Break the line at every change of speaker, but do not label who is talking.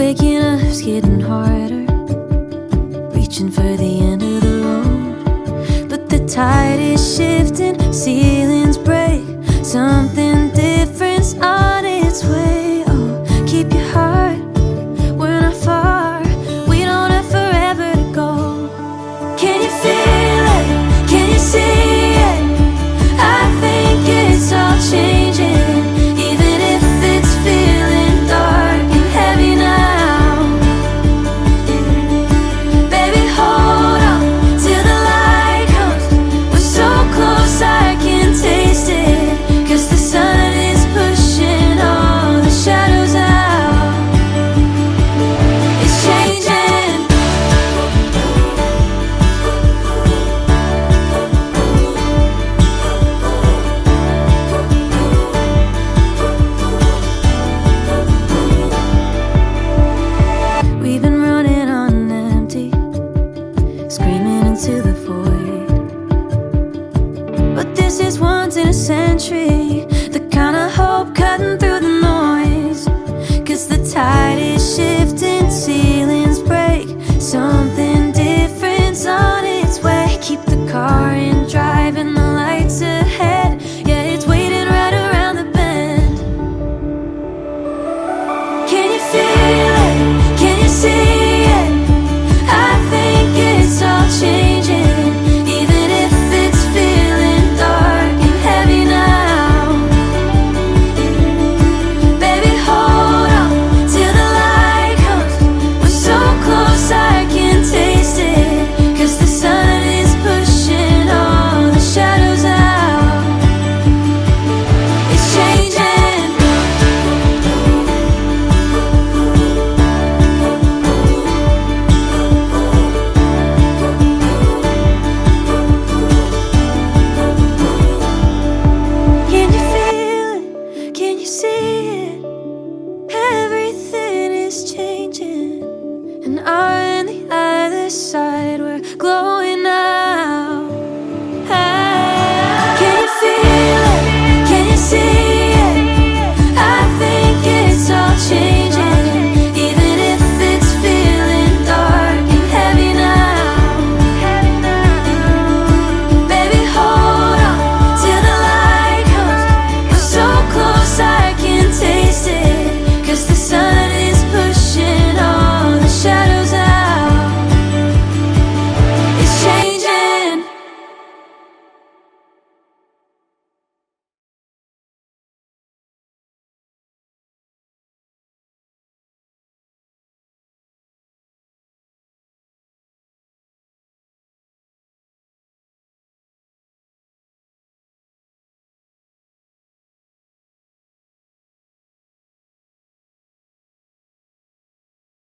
Waking up's getting harder, reaching for the end of the road. But the tide is shifting, ceilings break, something different's on its way. Oh, keep your heart, we're not far, we don't have forever to go. Can you feel it? Can you see it? I think it's all changing, even if it's feeling dark and heavy now. Baby, hold on till the light comes. We're so close, I can taste it, 'cause the sun is pushing all the shadows out. It's changing. We've been running on empty, screaming into the void. But this is once in a century, the kind of hope cutting through the noise. 'Cause the tide is shifting, ceilings break, something different's on its way. Keep the car in drive and the lights ahead, yeah, it's waiting right around the bend. Can you feel it? Can you see it? I think it's all changing, even if it's feeling dark and heavy now. Baby, hold on till the light comes. We're so close, I can taste it, 'cause the sun is pushing all the shadows out. It's changing. Can you feel it? Can you see it? Everything is changing, and on the other side we're